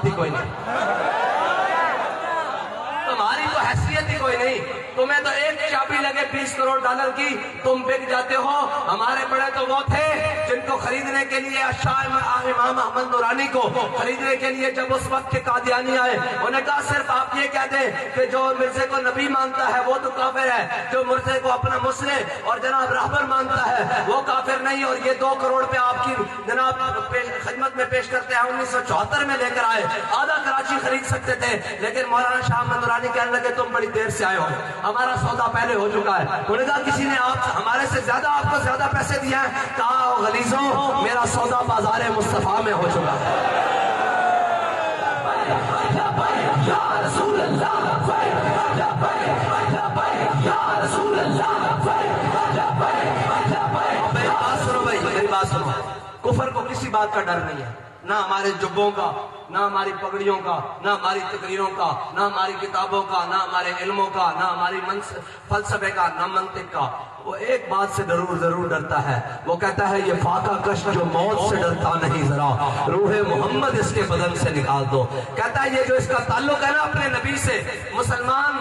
ही कोई नहीं, तुम्हारी तो हैसियत ही कोई नहीं। तुम्हें तो एक चाबी लगे 20 करोड़ डॉलर की, तुम बिक जाते हो। हमारे बड़े तो वो थे जिनको खरीदने के लिए शाह इमाम अहमद नूरानी को खरीदने के लिए जब उस वक्त के कादियानी आए, उन्हें कहा सिर्फ आप ये कह दें कि जो मिर्जे को नबी मानता है वो तो काफिर है, जो मिर्जे को अपना मुसरे और जनाब रहबर मानता है वो काफिर नहीं। और ये 2 करोड़ पे आपकी जनाब खिदमत में पेश करते हैं। 1974 में लेकर आए, आधा कराची खरीद सकते थे, लेकिन मौलाना शाह अहमद नूरानी कहने लगे तुम बड़ी देर से आए हो, हमारा सौदा पहले हो चुका है। उन्होंने कहा किसी ने आप हमारे से ज्यादा आपको ज्यादा पैसे दिए हैं? कहा गलीजों, मेरा सौदा बाजार मुस्तफा में हो चुका है। या रसूल अल्लाह, मेरी बात सुनो, कुफर को किसी बात का डर नहीं है, ना हमारे जुब्बों का, ना हमारी पगड़ियों का, ना हमारी तकरीरों का, ना हमारी किताबों का, ना हमारे इल्मों का, ना हमारी फलसफे का, ना मंतिक का। वो एक बात से जरूर डरता है, वो कहता है ये फाका कश जो मौत से डरता नहीं, जरा रूहे मोहम्मद इसके बदन से निकाल दो। कहता है ये जो इसका ताल्लुक है ना अपने नबी से, मुसलमान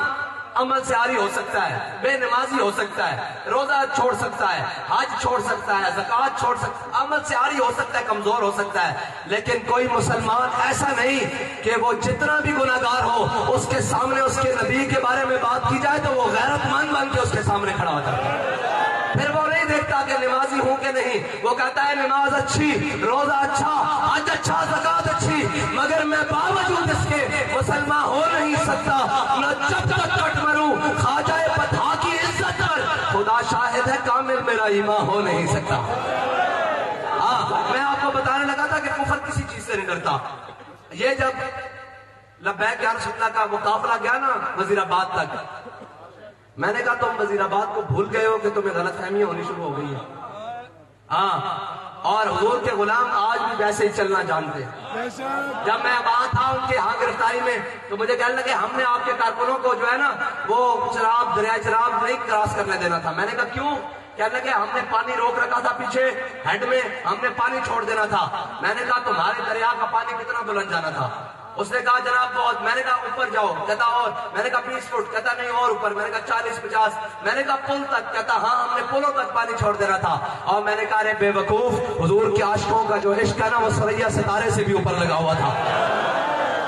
अमल से आरी हो सकता है, बेनमाजी हो सकता है, रोजा छोड़ सकता है, हज छोड़ सकता है, ज़कात छोड़ सकता है, अमल से आरी हो सकता है, कमजोर हो सकता है, लेकिन कोई मुसलमान ऐसा नहीं कि वो जितना भी गुनाहगार हो उसके सामने उसके नबी के बारे में बात की जाए तो वो गैरतमंद बन के उसके सामने खड़ा हो जाता है। फिर वो नहीं देखता कि नमाजी हूं कि नहीं, वो कहता है नमाज अच्छी, रोजा अच्छा, हज अच्छा, ज़कात अच्छी, मगर मैं बावजूद इसके मुसलमान हो नहीं सकता, न जब तक कट मरूं ख्वाजा पता की इज्जत पर खुदा शाहिद है कामिल मेरा ईमान हो नहीं सकता। हाँ, मैं आपको बताने लगा था कि कुफर किसी चीज से नहीं डरता। ये जब लब्बैक या रसूलल्लाह का वो काफिला गया ना वजीराबाद तक, मैंने कहा तुम वजीराबाद को भूल गए हो कि तुम्हें गलतफहमी होनी शुरू हो गई है। हाँ, और हुजूर के गुलाम आज भी वैसे ही चलना जानते हैं। जब मैं वहां था उनके यहाँ गिरफ्तारी में तो मुझे कहने लगे हमने आपके कारकुनों को जो है ना वो दरिया चराब नहीं क्रॉस करने देना था। मैंने कहा क्यों? कहने लगे हमने पानी रोक रखा था पीछे हेड में, हमने पानी छोड़ देना था। मैंने कहा तुम्हारे दरिया का पानी कितना बुलंद जाना था? उसने कहा जनाब बहुत। मैंने कहा ऊपर जाओ, कहता और। मैंने कहा 20 फुट, कहता नहीं और ऊपर। मैंने कहा 40-50। मैंने कहा पुल तक, कहता हाँ हमने पुलों तक पानी छोड़ देना था। और मैंने कहा अरे बेवकूफ, हुजूर के आशिकों का जो इश्क है ना वो सरैया सितारे से भी ऊपर लगा हुआ था,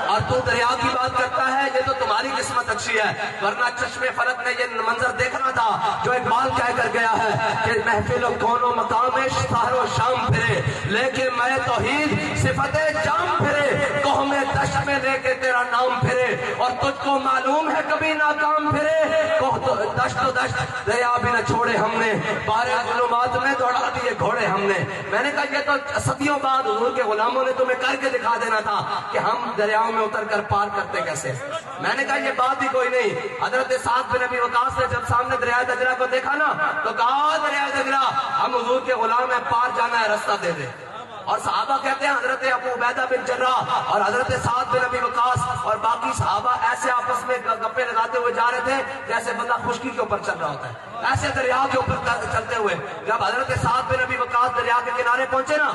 और तू दरिया की बात करता है। ये तो तुम्हारी किस्मत अच्छी है, वरना चश्मे फलक ने ये मंजर देखना था जो इकबाल कह कर गया है कि महफिल कोनो मकाम शहरो शाम फिरे, लेकिन मैं तौहीद सिफते जाम फिरे, कौमे दश्त में लेके तेरा नाम फिरे, और तुझको मालूम है कभी नाकाम फिरे, दश्त दरिया भी न छोड़े हमने, बारे गुलुमात में दौड़ा दिए घोड़े हमने। मैंने कहा ये तो सदियों बाद हुजूर के गुलामों ने तुम्हें करके दिखा देना था कि हम दरियाओं में उतर कर पार करते कैसे। मैंने कहा ये बात ही कोई नहीं। हजरत साद बिन अबी वकास ने जब सामने दरिया दजरा को देखा ना तो कहा दरिया दजरा हम हुजूर के गुलाम है, पार जाना है, रास्ता दे दे। और सहाबा कहते हैं हजरत अबू उबैदा बिन जर्राह और हजरत साद बिन अबी वकास और बाकी सहाबा ऐसे आपस में गप्पे लगाते हुए जा रहे थे जैसे बंदा खुशकी के ऊपर चल रहा होता है, ऐसे दरिया के ऊपर चलते हुए। जब हजरत साद बिन अबी वकास दरिया के किनारे पहुंचे ना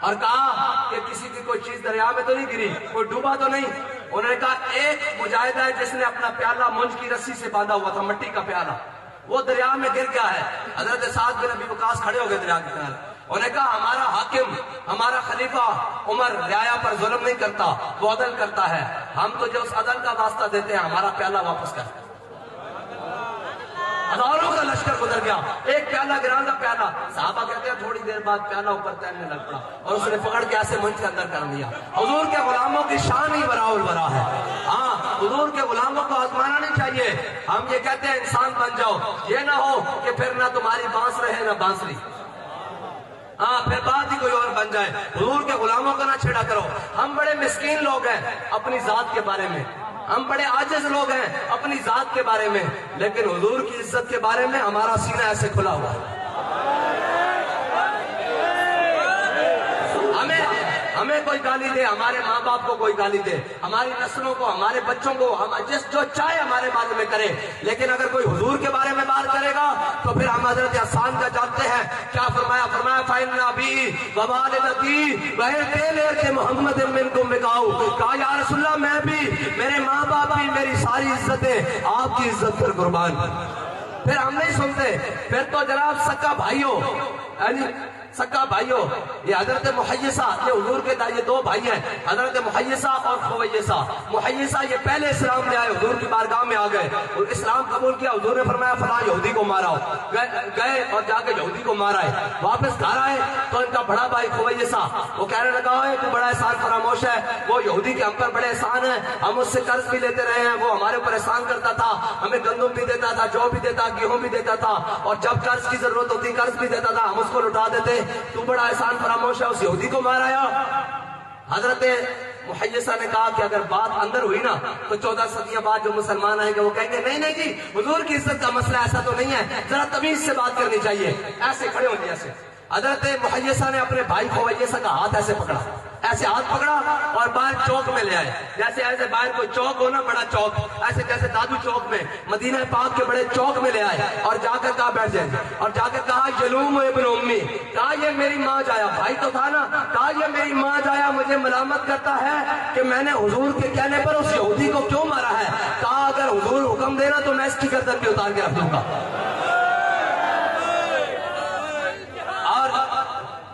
और कहा कि किसी की कोई चीज दरिया में तो नहीं गिरी, कोई डूबा तो नहीं। उन्होंने कहा एक मुजाहिद है जिसने अपना प्याला मुंज की रस्सी से बांधा हुआ था, मिट्टी का प्याला, वो दरिया में गिर गया है। हजरत साद बिन अबी वकास खड़े हो गए दरिया के किनारे। उन्होंने कहा हमारा हाकिम, हमारा खलीफा उमर रियाया पर जुल्म नहीं करता, वो अदल करता है, हम तुझे उस अदल का वास्ता देते हैं, हमारा प्याला वापस कर। हजारों का लश्कर गुजर गया, एक प्याला गिराना प्याला। साहबा कहते हैं थोड़ी देर बाद प्याला ऊपर तैरने लग पड़ा और उसने पकड़ के ऐसे मुंह के अंदर कर दिया। हुजूर के गुलामों की शान ही बराउल बरा है। हाँ, हुजूर के गुलामों को आजमाना नहीं चाहिए। हम ये कहते हैं इंसान बन जाओ, ये ना हो कि फिर ना तुम्हारी बांस रहे ना बांसुरी, हाँ फिर बात ही कोई और बन जाए। हुजूर के गुलामों का ना छेड़ा करो। हम बड़े मिस्कीन लोग हैं अपनी जात के बारे में, हम बड़े आजिज लोग हैं अपनी जात के बारे में, लेकिन हुजूर की इज्जत के बारे में हमारा सीना ऐसे खुला हुआ है। ہمیں کوئی گالی دے, ہمارے ماں باپ کو کوئی گالی دے, ہماری نسلوں کو, ہمارے بچوں کو, ہم جس جو چاہے ہمارے بارے میں کرے, لیکن اگر کوئی حضور کے بارے میں بات کرے گا تو پھر ہم حضرت حسان کا جانتے ہیں کیا فرمایا. فرمایا فَإِنَّ أَبِي وَوَالِدَتِي وَإِنْ محمد منکم بِقَاؤ. کہا یا رسول اللہ میں بھی, میرے ماں باپ بھی, میری ساری عزتیں آپ کی عزت پر قربان. پھر ہم نہیں سنتے, پھر تو جناب سکا بھائیوں, سکا بھائیوں, یہ حضرت محیصہ, یہ حضور کے یہ دو بھائی ہیں, حضرت محیصہ اور خویصہ. محیصہ یہ پہلے اسلام لے آئے, حضور کی بارگاہ میں آ گئے, اسلام قبول کیا. حضور نے فرمایا فلاں یہودی کو مارا ہو, گئے اور جا کے یہودی کو مارا ہے. واپس گھر آئے تو ان کا بڑا بھائی خویصہ وہ کہنے لگا ہے تو بڑا احسان فراموش ہے, وہ یہودی کے ہم پر بڑے احسان ہیں, ہم اس سے قرض بھی لیتے رہے ہیں, وہ ہمارے اوپر احسان کرتا تھا, ہمیں گندم بھی دیتا تھا, جو بھی دیتا, گیہوں بھی دیتا تھا, اور جب قرض کی ضرورت ہوتی قرض بھی دیتا تھا, ہم اس کو لوٹا دیتے, تو بڑا احسان فراموش ہے, اس یہودی کو مارایا. حضرت محیصہ نے کہا کہ اگر بات اندر ہوئی نا تو 14 صدیاں بعد جو مسلمان آئیں گے وہ کہیں گے نہیں نہیں جی حضور کی عزت کا مسئلہ ایسا تو نہیں ہے, ذرا تمیز سے بات کرنی چاہیے. ایسے کھڑے ہوں گے ایسے. حضرت محیصہ نے اپنے بھائی خویصہ کا ہاتھ ایسے پکڑا, ایسے ہاتھ پکڑا اور باہر چوک میں لے آئے. جیسے ایسے باہر کوئی چوک ہو نا, بڑا چوک, ایسے جیسے دادو چوک میں, مدینہ پاک کے بڑے چوک میں لے آئے اور جا کر کہا بیٹھ جائیں, اور جا کر کہا یلوم ابن امی, کہا یہ میری ماں جایا, بھائی تو تھا نا, کہا یہ میری ماں جایا مجھے ملامت کرتا ہے کہ میں نے حضور کے کہنے پر اس یہودی کو کیوں مارا ہے. کہا اگر حضور حکم دینا تو میں اس کی گردن بھی اتار کے رکھ دوں گا.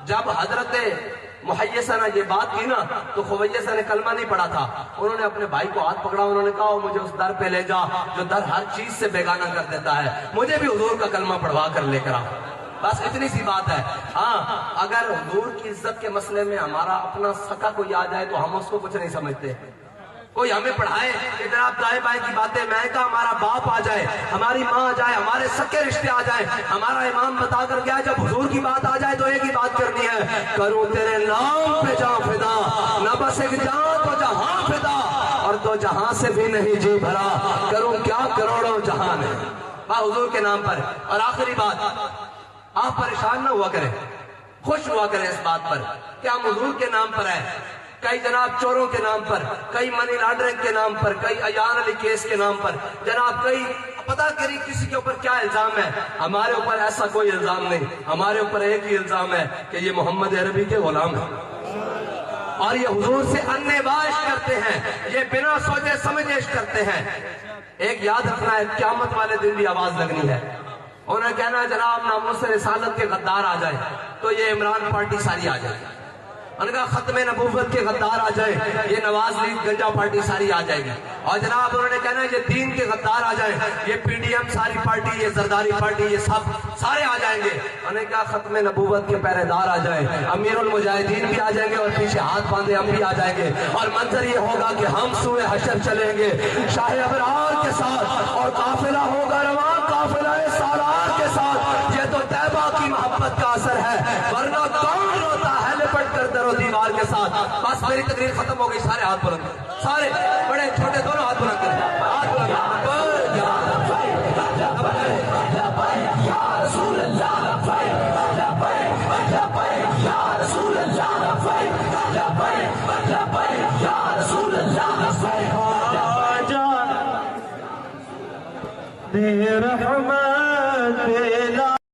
جب حضرت محیصہ نے یہ بات کی نا تو خویصہ نے کلمہ نہیں پڑھا تھا, انہوں نے اپنے بھائی کو ہاتھ پکڑا, انہوں نے کہا مجھے اس در پہ لے جا جو در ہر چیز سے بیگانہ کر دیتا ہے, مجھے بھی حضور کا کلمہ پڑھوا کر لے کر آ. بس اتنی سی بات ہے. ہاں اگر حضور کی عزت کے مسئلے میں ہمارا اپنا سکا کوئی آ جائے تو ہم اس کو کچھ نہیں سمجھتے. کوئی ہمیں پڑھائے ادھر آپ دائیں بائیں کی باتیں, میں کہا ہمارا باپ آ جائے, ہماری ماں آ جائے, ہمارے سکے رشتے آ جائیں, ہمارا امام بتا کر گیا جب حضور کی بات آ جائے تو ایک ہی بات کرنی ہے, کروں تیرے نام پہ جاں فدا, نہ بس ایک جاں تو جہاں فدا, اور تو جہاں سے بھی نہیں جی بھرا, کروں کیا کروڑوں جہان ہے حضور کے نام پر. اور آخری بات, آپ پریشان نہ ہوا کریں, خوش ہوا کریں اس بات پر کہ ہم حضور کے نام پر ہیں. کئی جناب چوروں کے نام پر, کئی منی لانڈرنگ کے نام پر, کئی ایان علی کیس کے نام پر, جناب کئی پتہ کری کسی کے اوپر کیا الزام ہے. ہمارے اوپر ایسا کوئی الزام نہیں, ہمارے اوپر ایک ہی الزام ہے کہ یہ محمد عربی کے غلام ہیں اور یہ حضور سے انے باش کرتے ہیں, یہ بنا سوچے سمجھے کرتے ہیں. ایک یاد رکھنا ہے, قیامت والے دن بھی آواز لگنی ہے. انہیں کہنا جناب ناموس رسالت کے غدار آ جائے تو یہ عمران پارٹی ساری آ جائے, انہوں نے کہا ختم نبوت کے غدار آ جائے یہ نواز لیگ گنجا پارٹی ساری آ جائے گی, اور جناب انہوں نے کہنا یہ دین کے غدار آ جائیں, یہ پی ڈی ایم ساری پارٹی, یہ زرداری پارٹی, یہ سب سارے آ جائیں گے. انہوں نے کہا ختم نبوت کے پہرے دار آ جائیں, امیر المجاہدین بھی آ جائیں گے اور پیچھے ہاتھ باندھے ہم بھی آ جائیں گے, اور منظر یہ ہوگا کہ ہم سوئے حشر چلیں گے شاہ ابرار کے ساتھ, اور قافلہ ہوگا رواں قافلہ سالار کے ساتھ. یہ تو طیبہ کی محبت کا اثر ہے, ورنہ کون روتا ہے لپٹ کر در و دیوار کے ساتھ. بس میری تقریر ختم ہو گئی, سارے ہاتھ بلند کریں, سارے بڑے چھوٹے دونوں ہاتھ بلند کریں, ہاتھ بلند رحمت